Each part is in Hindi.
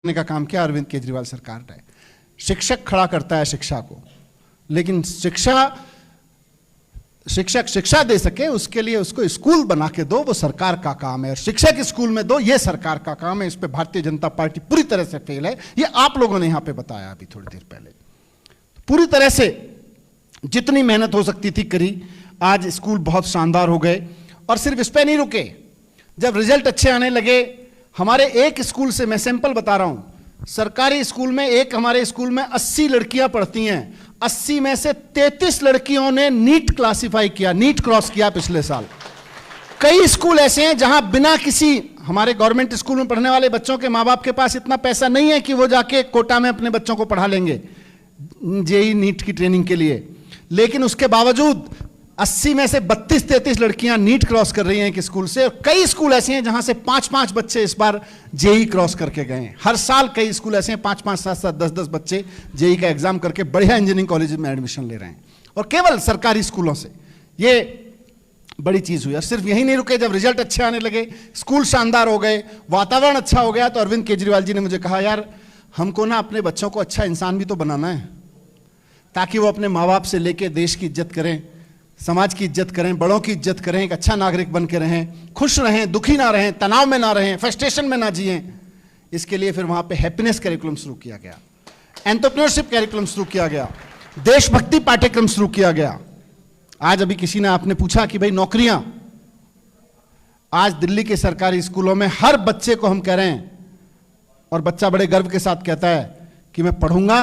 का काम किया अरविंद केजरीवाल सरकार ने। शिक्षक खड़ा करता है शिक्षा को, लेकिन शिक्षक शिक्षा दे सके उसके लिए उसको स्कूल बना के दो, वो सरकार का काम है। और शिक्षक स्कूल में दो, ये सरकार का काम है। इस पे भारतीय जनता पार्टी पूरी तरह से फेल है। ये आप लोगों ने यहां पे बताया अभी थोड़ी देर पहले। पूरी तरह से जितनी मेहनत हो सकती थी करी। आज स्कूल बहुत शानदार हो गए और सिर्फ इस पे नहीं रुके। जब रिजल्ट अच्छे आने लगे, हमारे एक स्कूल से, मैं सैंपल बता रहा हूं, सरकारी स्कूल में एक हमारे स्कूल में 80 लड़कियां पढ़ती हैं। 80 में से 33 लड़कियों ने नीट क्लासिफाई किया, नीट क्रॉस किया पिछले साल। कई स्कूल ऐसे हैं जहां बिना किसी, हमारे गवर्नमेंट स्कूल में पढ़ने वाले बच्चों के मां बाप के पास इतना पैसा नहीं है कि वो जाके कोटा में अपने बच्चों को पढ़ा लेंगे जेई नीट की ट्रेनिंग के लिए, लेकिन उसके बावजूद 80 में से 32-33 लड़कियां नीट क्रॉस कर रही हैं एक स्कूल से। और कई स्कूल ऐसे हैं जहां से 5-5 बच्चे इस बार जेई क्रॉस करके गए हैं। हर साल कई स्कूल ऐसे हैं 5-5, 7-7, 10-10 बच्चे जेई का एग्जाम करके बढ़िया इंजीनियरिंग कॉलेज में एडमिशन ले रहे हैं, और केवल सरकारी स्कूलों से। ये बड़ी चीज हुई। और सिर्फ यही नहीं रुके, जब रिजल्ट अच्छे आने लगे, स्कूल शानदार हो गए, वातावरण अच्छा हो गया, तो अरविंद केजरीवाल जी ने मुझे कहा, यार हमको ना अपने बच्चों को अच्छा इंसान भी तो बनाना है, ताकि वो अपने माँ बाप से लेके देश की इज्जत करें, समाज की इज्जत करें, बड़ों की इज्जत करें, एक अच्छा नागरिक बन के रहें, खुश रहें, दुखी ना रहें, तनाव में ना रहें, फ्रस्ट्रेशन में ना जिएं। इसके लिए फिर वहां पे हैप्पीनेस कैरिकुलम शुरू किया गया, एंटरप्रेन्योरशिप कैरिकुलम शुरू किया गया, देशभक्ति पाठ्यक्रम शुरू किया गया। आज अभी किसी ने आपने पूछा कि भाई नौकरियां, आज दिल्ली के सरकारी स्कूलों में हर बच्चे को हम कह रहे हैं, और बच्चा बड़े गर्व के साथ कहता है कि मैं पढ़ूंगा,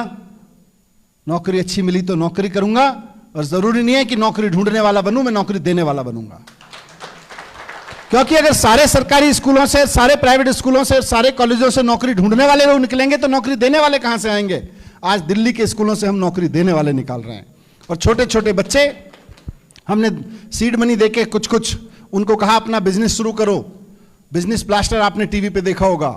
नौकरी अच्छी मिली तो नौकरी करूंगा, और जरूरी नहीं है कि नौकरी ढूंढने वाला बनूं, मैं नौकरी देने वाला बनूंगा। क्योंकि अगर सारे सरकारी स्कूलों से, सारे प्राइवेट स्कूलों से, सारे कॉलेजों से नौकरी ढूंढने वाले लोग निकलेंगे तो नौकरी देने वाले कहां से आएंगे? आज दिल्ली के स्कूलों से हम नौकरी देने वाले निकाल रहे हैं। और छोटे छोटे बच्चे, हमने सीड मनी देके कुछ उनको कहा अपना बिजनेस शुरू करो। बिजनेस ब्लास्टर आपने टीवी पे देखा होगा।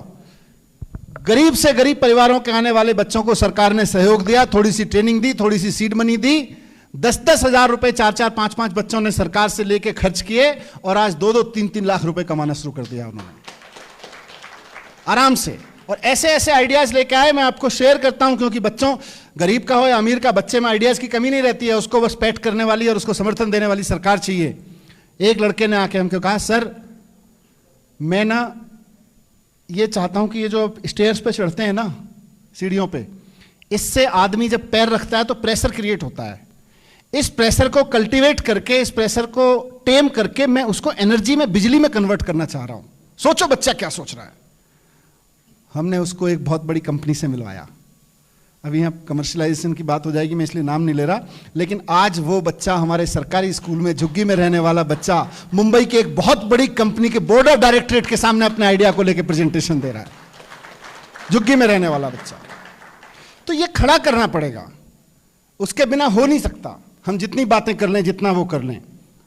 गरीब से गरीब परिवारों के आने वाले बच्चों को सरकार ने सहयोग दिया, थोड़ी सी ट्रेनिंग दी, थोड़ी सी सीड मनी दी। 10-10 हजार रुपए 4-4, 5-5 बच्चों ने सरकार से लेके खर्च किए, और आज 2-2, 3-3 लाख रुपए कमाना शुरू कर दिया उन्होंने आराम से। और ऐसे ऐसे आइडियाज लेके आए, मैं आपको शेयर करता हूं, क्योंकि बच्चों, गरीब का हो या अमीर का, बच्चे में आइडियाज की कमी नहीं रहती है। उसको बस पैट करने वाली और उसको समर्थन देने वाली सरकार चाहिए। एक लड़के ने आके हमको कहा, सर मैं ना ये चाहता हूं कि ये जो स्टेयर्स पे चढ़ते हैं ना, सीढ़ियों पे, इससे आदमी जब पैर रखता है तो प्रेशर क्रिएट होता है। इस प्रेशर को कल्टीवेट करके, इस प्रेशर को टेम करके मैं उसको एनर्जी में, बिजली में कन्वर्ट करना चाह रहा हूं। सोचो बच्चा क्या सोच रहा है। हमने उसको एक बहुत बड़ी कंपनी से मिलवाया। अभी यहां कमर्शियलाइजेशन की बात हो जाएगी, मैं इसलिए नाम नहीं ले रहा, लेकिन आज वो बच्चा हमारे सरकारी स्कूल में, झुग्गी में रहने वाला बच्चा, मुंबई की एक बहुत बड़ी कंपनी के बोर्ड ऑफ डायरेक्टरेट के सामने अपने आइडिया को लेकर प्रेजेंटेशन दे रहा है। झुग्गी में रहने वाला बच्चा। तो ये खड़ा करना पड़ेगा, उसके बिना हो नहीं सकता। हम जितनी बातें कर लें, जितना वो कर लें,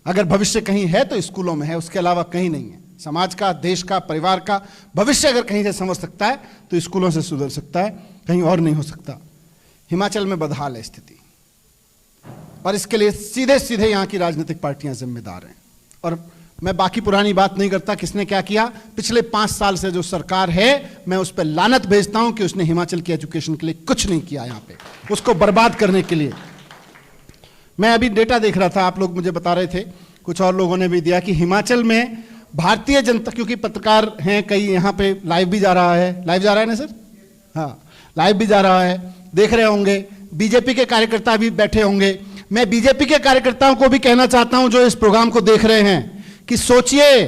अगर भविष्य कहीं है तो स्कूलों में है, उसके अलावा कहीं नहीं है। समाज का, देश का, परिवार का भविष्य अगर कहीं से समझ सकता है तो स्कूलों से सुधर सकता है, कहीं और नहीं हो सकता। हिमाचल में बदहाल है स्थिति, और इसके लिए सीधे सीधे यहां की राजनीतिक पार्टियां जिम्मेदार हैं। और मैं बाकी पुरानी बात नहीं करता, किसने क्या किया। पिछले 5 साल से जो सरकार है, मैं उस पर लानत भेजता हूं कि उसने हिमाचल की एजुकेशन के लिए कुछ नहीं किया, यहां पे उसको बर्बाद करने के लिए। मैं अभी डेटा देख रहा था, आप लोग मुझे बता रहे थे, कुछ और लोगों ने भी दिया, कि हिमाचल में भारतीय जनता, क्योंकि पत्रकार हैं कई, यहाँ पे लाइव भी जा रहा है, लाइव जा रहा है ना सर? हाँ, लाइव भी जा रहा है, देख रहे होंगे। बीजेपी के कार्यकर्ता भी बैठे होंगे। मैं बीजेपी के कार्यकर्ताओं को भी कहना चाहता हूं जो इस प्रोग्राम को देख रहे हैं, कि सोचिए,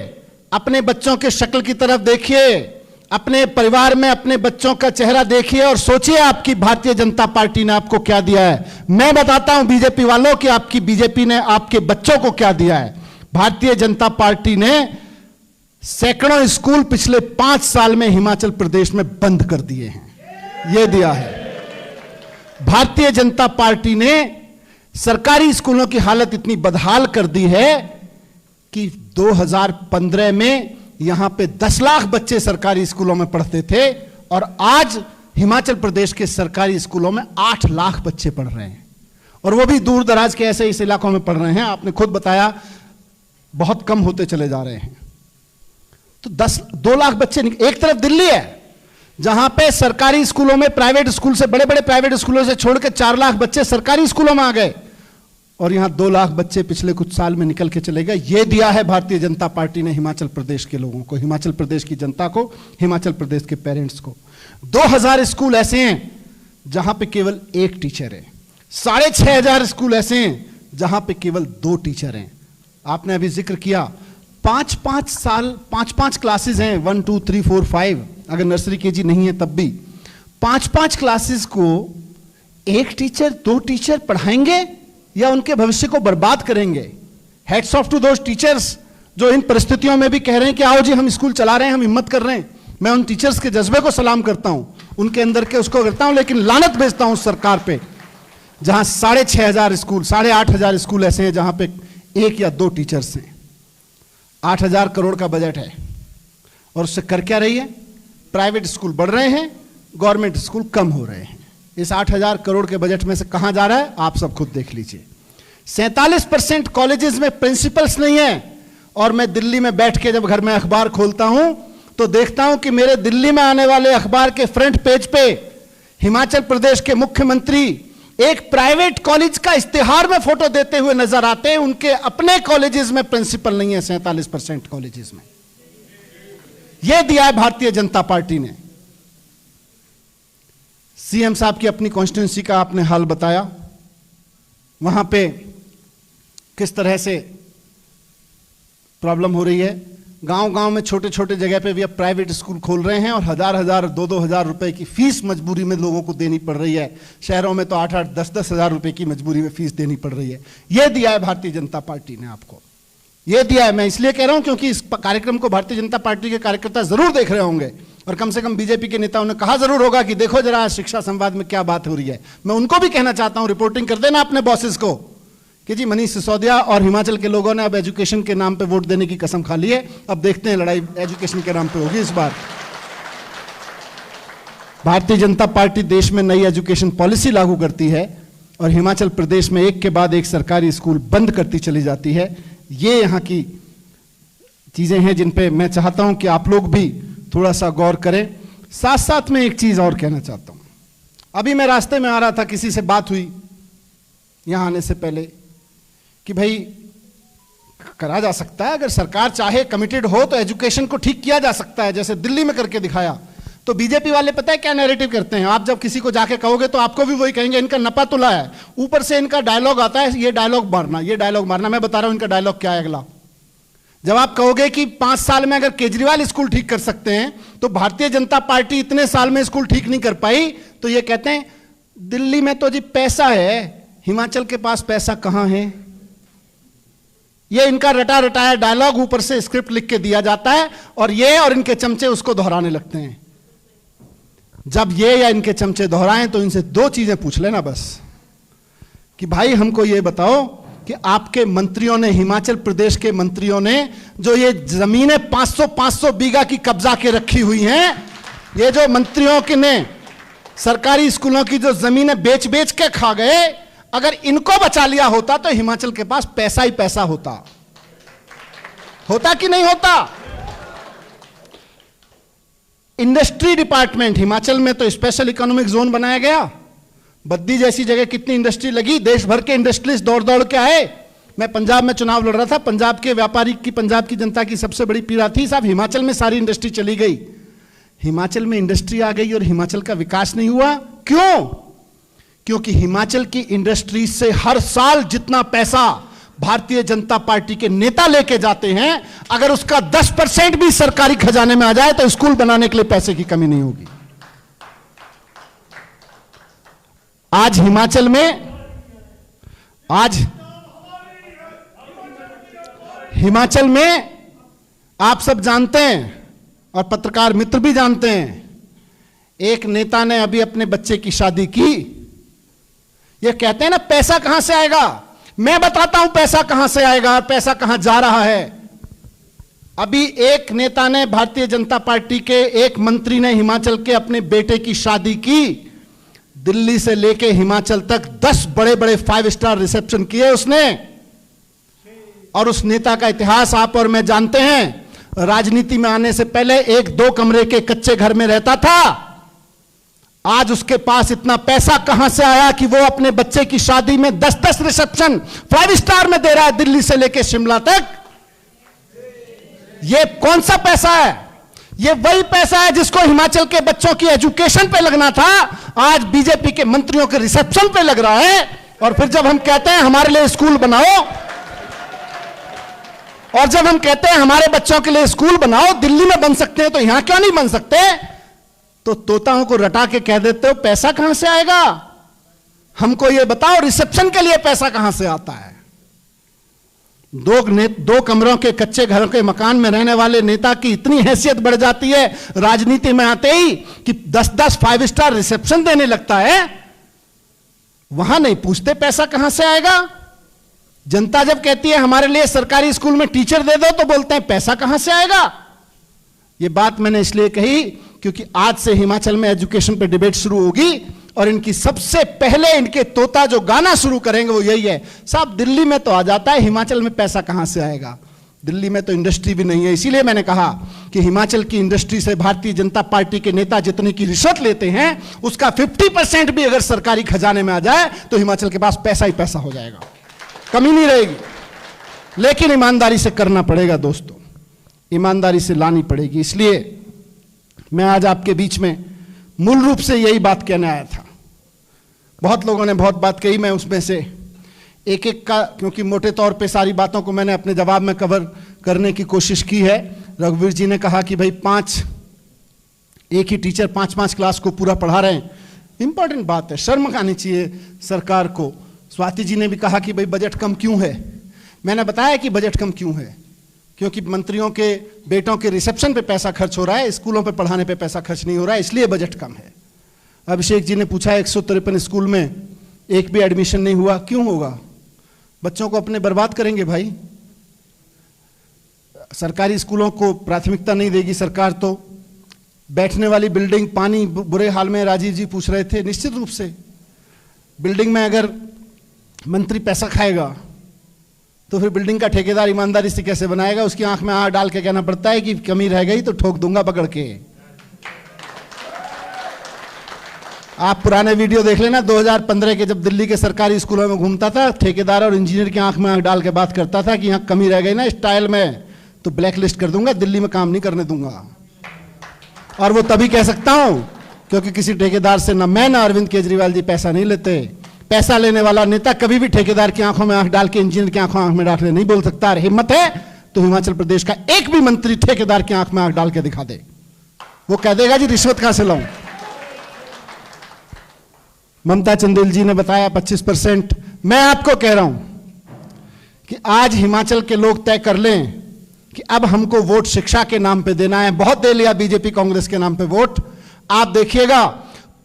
अपने बच्चों के शक्ल की तरफ देखिए, अपने परिवार में अपने बच्चों का चेहरा देखिए, और सोचिए आपकी भारतीय जनता पार्टी ने आपको क्या दिया है। मैं बताता हूं बीजेपी वालों कि आपकी बीजेपी ने आपके बच्चों को क्या दिया है। भारतीय जनता पार्टी ने सैकड़ों स्कूल पिछले 5 साल में हिमाचल प्रदेश में बंद कर दिए हैं, यह दिया है। भारतीय जनता पार्टी ने सरकारी स्कूलों की हालत इतनी बदहाल कर दी है कि 2015 में यहां पे 10 लाख बच्चे सरकारी स्कूलों में पढ़ते थे, और आज हिमाचल प्रदेश के सरकारी स्कूलों में 8 लाख बच्चे पढ़ रहे हैं, और वो भी दूर दराज के ऐसे इस इलाकों में पढ़ रहे हैं। आपने खुद बताया बहुत कम होते चले जा रहे हैं। तो 2 लाख बच्चे, एक तरफ दिल्ली है, जहां पे सरकारी स्कूलों में प्राइवेट स्कूल से, बड़े बड़े प्राइवेट स्कूलों से छोड़कर 4 लाख बच्चे सरकारी स्कूलों में आ गए और यहां 2 लाख बच्चे पिछले कुछ साल में निकल के चले गए। यह दिया है भारतीय जनता पार्टी ने हिमाचल प्रदेश के लोगों को, हिमाचल प्रदेश की जनता को, हिमाचल प्रदेश के पेरेंट्स को। 2000 स्कूल ऐसे हैं जहां पे केवल 1 टीचर है। 6500 स्कूल ऐसे हैं जहां पे केवल 2 टीचर हैं। आपने अभी जिक्र किया 5-5 क्लासेस हैं, 1 2 3 4 5, अगर नर्सरी केजी नहीं है तब भी 5-5 क्लासेस को 1 टीचर 2 टीचर पढ़ाएंगे या उनके भविष्य को बर्बाद करेंगे। Heads of to those teachers जो इन परिस्थितियों में भी कह रहे हैं कि आओ जी हम स्कूल चला रहे हैं, हम हिम्मत कर रहे हैं। मैं उन टीचर्स के जज्बे को सलाम करता हूं, उनके अंदर के उसको करता हूं, लेकिन लानत भेजता हूं उस सरकार पे जहां 6500 स्कूल, 8500 स्कूल ऐसे हैं जहां पे 1 या 2 टीचर्स हैं। 8000 करोड़ का बजट है और उससे कर क्या रही है? प्राइवेट स्कूल बढ़ रहे हैं, गवर्नमेंट स्कूल कम हो रहे हैं। इस 8000 करोड़ के बजट में से कहां जा रहा है आप सब खुद देख लीजिए। 47% कॉलेजेस में प्रिंसिपल्स नहीं है। और मैं दिल्ली में बैठ के जब घर में अखबार खोलता हूं तो देखता हूं कि मेरे दिल्ली में आने वाले अखबार के फ्रंट पेज पे हिमाचल प्रदेश के मुख्यमंत्री एक प्राइवेट कॉलेज का इस्तेहार में फोटो देते हुए नजर आते हैं। उनके अपने कॉलेजेस में प्रिंसिपल नहीं है 47% कॉलेजेस में। यह दिया है भारतीय जनता पार्टी ने। सीएम साहब की अपनी कॉन्स्टिट्यूंसी का आपने हाल बताया, वहां पे किस तरह से प्रॉब्लम हो रही है। गांव-गांव में छोटे छोटे जगह पे भी अब प्राइवेट स्कूल खोल रहे हैं और 1000-1000 2-2 हजार रुपए की फीस मजबूरी में लोगों को देनी पड़ रही है। शहरों में तो 8-8 10-10 हजार रुपए की मजबूरी में फीस देनी पड़ रही है। यह दिया है भारतीय जनता पार्टी ने आपको, यह दिया है। मैं इसलिए कह रहा हूं क्योंकि इस कार्यक्रम को भारतीय जनता पार्टी के कार्यकर्ता जरूर देख रहे होंगे और कम से कम बीजेपी के नेताओं ने कहा जरूर होगा कि देखो जरा शिक्षा संवाद में क्या बात हो रही है। मैं उनको भी कहना चाहता हूं, रिपोर्टिंग कर देना अपने बॉसेस को कि जी मनीष सिसोदिया और हिमाचल के लोगों ने अब एजुकेशन के नाम पे वोट देने की कसम खा ली है। अब देखते हैं लड़ाई एजुकेशन के नाम पे होगी इस बार। भारतीय जनता पार्टी देश में नई एजुकेशन पॉलिसी लागू करती है और हिमाचल प्रदेश में एक के बाद एक सरकारी स्कूल बंद करती चली जाती है। ये यहां की चीजें हैं जिन पे मैं चाहता हूं कि आप लोग भी थोड़ा सा गौर करें। साथ साथ में एक चीज और कहना चाहता हूं। अभी मैं रास्ते में आ रहा था, किसी से बात हुई यहां आने से पहले कि भाई करा जा सकता है, अगर सरकार चाहे, कमिटेड हो तो एजुकेशन को ठीक किया जा सकता है, जैसे दिल्ली में करके दिखाया। तो बीजेपी वाले पता है क्या नैरेटिव करते हैं, आप जब किसी को जाके कहोगे तो आपको भी वही कहेंगे इनका नपा तुला है। ऊपर से इनका डायलॉग आता है, ये डायलॉग मारना, ये डायलॉग मारना। मैं बता रहा हूं इनका डायलॉग क्या है अगला। जब आप कहोगे कि 5 साल में अगर केजरीवाल स्कूल ठीक कर सकते हैं तो भारतीय जनता पार्टी इतने साल में स्कूल ठीक नहीं कर पाई, तो ये कहते हैं दिल्ली में तो जी पैसा है, हिमाचल के पास पैसा कहां है। ये इनका रटा रटाया डायलॉग ऊपर से स्क्रिप्ट लिख के दिया जाता है और ये और इनके चमचे उसको दोहराने लगते हैं। जब ये या इनके चमचे दोहराएं तो इनसे 2 चीजें पूछ लेना बस कि भाई हमको ये बताओ कि आपके मंत्रियों ने, हिमाचल प्रदेश के मंत्रियों ने जो ये जमीनें 500 बीघा की कब्जा के रखी हुई हैं, ये जो मंत्रियों के ने सरकारी स्कूलों की जो जमीनें बेच बेच के खा गए, अगर इनको बचा लिया होता तो हिमाचल के पास पैसा ही पैसा होता कि नहीं होता। इंडस्ट्री डिपार्टमेंट, हिमाचल में तो स्पेशल इकोनॉमिक जोन बनाया गया। बद्दी जैसी जगह कितनी इंडस्ट्री लगी, देश भर के इंडस्ट्रीज दौड़ दौड़ के आए। मैं पंजाब में चुनाव लड़ रहा था, पंजाब के व्यापारी की, पंजाब की जनता की सबसे बड़ी पीड़ा थी साहब हिमाचल में सारी इंडस्ट्री चली गई। हिमाचल में इंडस्ट्री आ गई और हिमाचल का विकास नहीं हुआ। क्यों? क्योंकि हिमाचल की इंडस्ट्री से हर साल जितना पैसा भारतीय जनता पार्टी के नेता लेके जाते हैं, अगर उसका 10% भी सरकारी खजाने में आ जाए तो स्कूल बनाने के लिए पैसे की कमी नहीं होगी। आज हिमाचल में आप सब जानते हैं और पत्रकार मित्र भी जानते हैं, एक नेता ने अभी अपने बच्चे की शादी की। ये कहते हैं ना पैसा कहां से आएगा, मैं बताता हूं पैसा कहां से आएगा, पैसा कहां जा रहा है। अभी एक नेता ने, भारतीय जनता पार्टी के एक मंत्री ने हिमाचल के अपने बेटे की शादी की। दिल्ली से लेके हिमाचल तक 10 बड़े बड़े 5 स्टार रिसेप्शन किए उसने। और उस नेता का इतिहास आप और मैं जानते हैं। राजनीति में आने से पहले 1-2 कमरे के कच्चे घर में रहता था। आज उसके पास इतना पैसा कहां से आया कि वो अपने बच्चे की शादी में 10-10 रिसेप्शन 5 स्टार में दे रहा है, दिल्ली से लेकर शिमला तक। ये कौन सा पैसा है? ये वही पैसा है जिसको हिमाचल के बच्चों की एजुकेशन पे लगना था, आज बीजेपी के मंत्रियों के रिसेप्शन पे लग रहा है। और फिर जब हम कहते हैं हमारे लिए स्कूल बनाओ, और जब हम कहते हैं हमारे बच्चों के लिए स्कूल बनाओ, दिल्ली में बन सकते हैं तो यहां क्यों नहीं बन सकते? तो तोताओं को रटा के कह देते हो पैसा कहां से आएगा? हमको ये बताओ, रिसेप्शन के लिए पैसा कहां से आता है? दो कमरों के कच्चे घरों के मकान में रहने वाले नेता की इतनी हैसियत बढ़ जाती है राजनीति में आते ही कि 10-10 5 स्टार रिसेप्शन देने लगता है। वहां नहीं पूछते पैसा कहां से आएगा। जनता जब कहती है हमारे लिए सरकारी स्कूल में टीचर दे दो, तो बोलते हैं पैसा कहां से आएगा। यह बात मैंने इसलिए कही क्योंकि आज से हिमाचल में एजुकेशन पे डिबेट शुरू होगी और इनकी सबसे पहले इनके तोता जो गाना शुरू करेंगे वो यही है, साहब दिल्ली में तो आ जाता है, हिमाचल में पैसा कहां से आएगा? दिल्ली में तो इंडस्ट्री भी नहीं है। इसीलिए मैंने कहा कि हिमाचल की इंडस्ट्री से भारतीय जनता पार्टी के नेता जितने की रिश्वत लेते हैं उसका 50% भी अगर सरकारी खजाने में आ जाए तो हिमाचल के पास पैसा ही पैसा हो जाएगा, कमी नहीं रहेगी। लेकिन ईमानदारी से करना पड़ेगा दोस्तों, ईमानदारी से लानी पड़ेगी। इसलिए मैं आज आपके बीच में मूल रूप से यही बात कहने आया था। बहुत लोगों ने बहुत बात कही, मैं उसमें से एक एक का, क्योंकि मोटे तौर पे सारी बातों को मैंने अपने जवाब में कवर करने की कोशिश की है। रघुवीर जी ने कहा कि भाई एक ही टीचर 5-5 क्लास को पूरा पढ़ा रहे हैं, इंपॉर्टेंट बात है, शर्म आनी चाहिए सरकार को। स्वाति जी ने भी कहा कि भाई बजट कम क्यों है। मैंने बताया कि बजट कम क्यों है, क्योंकि मंत्रियों के बेटों के रिसेप्शन पे पैसा खर्च हो रहा है, स्कूलों पे पढ़ाने पे पैसा खर्च नहीं हो रहा है, इसलिए बजट कम है। अभिषेक जी ने पूछा 153 स्कूल में एक भी एडमिशन नहीं हुआ, क्यों होगा? बच्चों को अपने बर्बाद करेंगे भाई। सरकारी स्कूलों को प्राथमिकता नहीं देगी सरकार तो बैठने वाली बिल्डिंग, पानी बुरे हाल में, राजीव जी पूछ रहे थे। निश्चित रूप से बिल्डिंग में अगर मंत्री पैसा खाएगा तो फिर बिल्डिंग का ठेकेदार ईमानदारी से कैसे बनाएगा? उसकी आंख में आंख डाल के कहना पड़ता है कि कमी रह गई तो ठोक दूंगा पकड़ के। आप पुराने वीडियो देख लेना, 2015 के जब दिल्ली के सरकारी स्कूलों में घूमता था, ठेकेदार और इंजीनियर की आंख में आंख डाल के बात करता था कि यहां कमी रह गई ना स्टाइल में तो ब्लैक लिस्ट कर दूंगा, दिल्ली में काम नहीं करने दूंगा। और वो तभी कह सकता हूं क्योंकि किसी ठेकेदार से ना मैं ना अरविंद केजरीवाल जी पैसा नहीं लेते। पैसा लेने वाला नेता कभी भी ठेकेदार की आंखों में आंख डाल के, इंजीनियर की आंखों में आंख में डाल के नहीं बोल सकता। हिम्मत है तो हिमाचल प्रदेश का एक भी मंत्री ठेकेदार की आंख में आंख डाल के दिखा दे, वो कह देगा जी रिश्वत कहां से लाऊं। ममता चंदेल जी ने बताया 25%। मैं आपको कह रहा हूं कि आज हिमाचल के लोग तय कर लें कि अब हमको वोट शिक्षा के नाम पे देना है। बहुत दे लिया बीजेपी कांग्रेस के नाम पे वोट। आप देखिएगा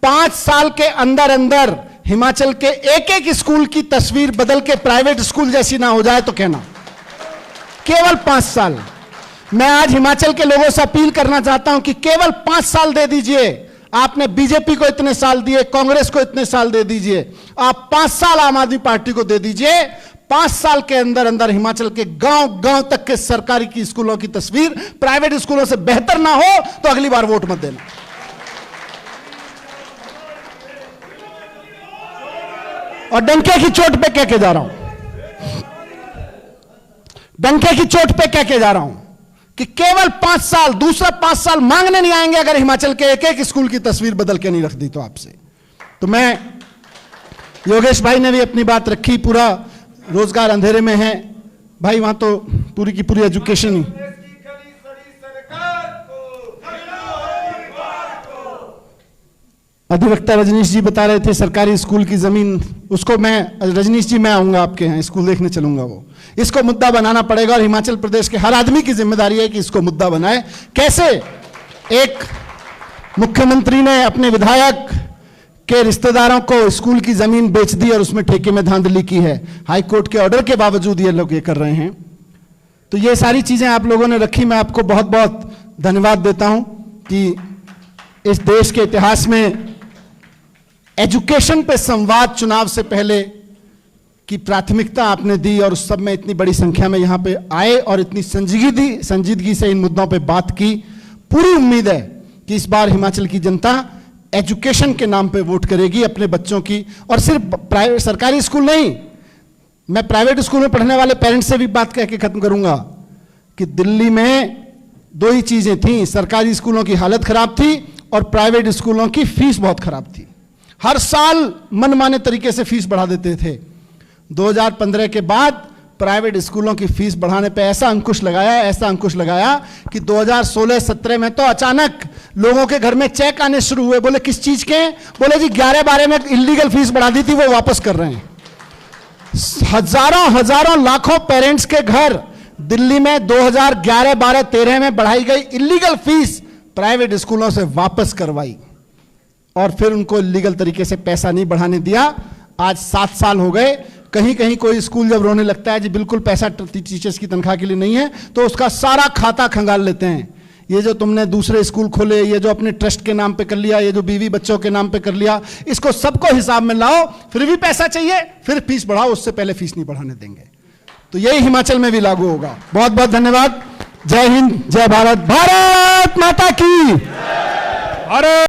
5 साल के अंदर अंदर हिमाचल के एक स्कूल की तस्वीर बदल के प्राइवेट स्कूल जैसी ना हो जाए तो कहना, केवल 5 साल। मैं आज हिमाचल के लोगों से अपील करना चाहता हूं कि केवल 5 साल दे दीजिए। आपने बीजेपी को इतने साल दिए, कांग्रेस को इतने साल दे दीजिए, आप 5 साल आम आदमी पार्टी को दे दीजिए। 5 साल के अंदर अंदर हिमाचल के गांव गांव तक के सरकारी की स्कूलों की तस्वीर प्राइवेट स्कूलों से बेहतर ना हो तो अगली बार वोट मत देना। और डंके की चोट पे कह के जा रहा हूं, डंके की चोट पे कह के जा रहा हूं कि केवल 5 साल, दूसरा 5 साल मांगने नहीं आएंगे अगर हिमाचल के एक स्कूल की तस्वीर बदल के नहीं रख दी तो आपसे। तो मैं, योगेश भाई ने भी अपनी बात रखी, पूरा रोजगार अंधेरे में है भाई, वहां तो पूरी की पूरी एजुकेशन ही। अधिवक्ता रजनीश जी बता रहे थे सरकारी स्कूल की जमीन, उसको मैं, रजनीश जी मैं आऊंगा आपके यहाँ, स्कूल देखने चलूंगा। वो इसको मुद्दा बनाना पड़ेगा और हिमाचल प्रदेश के हर आदमी की जिम्मेदारी है कि इसको मुद्दा बनाए। कैसे? एक मुख्यमंत्री ने अपने विधायक के रिश्तेदारों को स्कूल की जमीन बेच दी और उसमें ठेके में धांधली की है। हाई कोर्ट के ऑर्डर के बावजूद ये लोग ये कर रहे हैं। तो ये सारी चीजें आप लोगों ने रखी। मैं आपको बहुत बहुत धन्यवाद देता हूं कि इस देश के इतिहास में एजुकेशन पे संवाद चुनाव से पहले की प्राथमिकता आपने दी और उस सब में इतनी बड़ी संख्या में यहां पे आए और इतनी संजीदगी से इन मुद्दों पे बात की। पूरी उम्मीद है कि इस बार हिमाचल की जनता एजुकेशन के नाम पे वोट करेगी अपने बच्चों की। और सिर्फ प्राइवेट सरकारी स्कूल नहीं, मैं प्राइवेट स्कूल में पढ़ने वाले पेरेंट्स से भी बात कह के खत्म करूंगा कि दिल्ली में दो ही चीजें थी, सरकारी स्कूलों की हालत खराब थी और प्राइवेट स्कूलों की फीस बहुत खराब थी। हर साल मनमाने तरीके से फीस बढ़ा देते थे। 2015 के बाद प्राइवेट स्कूलों की फीस बढ़ाने पे ऐसा अंकुश लगाया कि 2016-17 में तो अचानक लोगों के घर में चेक आने शुरू हुए। बोले किस चीज के? बोले जी 11-12 में इलीगल फीस बढ़ा दी थी, वो वापस कर रहे हैं। हजारों लाखों पेरेंट्स के घर दिल्ली में 2011-12-13 में बढ़ाई गई इलीगल फीस प्राइवेट स्कूलों से वापस करवाई और फिर उनको इलीगल तरीके से पैसा नहीं बढ़ाने दिया। आज 7 साल हो गए। कहीं कहीं कोई स्कूल जब रोने लगता है जी बिल्कुल पैसा टीचर्स की तनख्वाह के लिए नहीं है, तो उसका सारा खाता खंगाल लेते हैं। ये जो तुमने दूसरे स्कूल खोले, ये जो अपने ट्रस्ट के नाम पे कर लिया, ये जो बीवी बच्चों के नाम पे कर लिया, इसको सबको हिसाब में लाओ। फिर भी पैसा चाहिए, फिर फीस बढ़ाओ, उससे पहले फीस नहीं बढ़ाने देंगे। तो यही हिमाचल में भी लागू होगा। बहुत बहुत धन्यवाद। जय हिंद, जय भारत, भारत माता की। अरे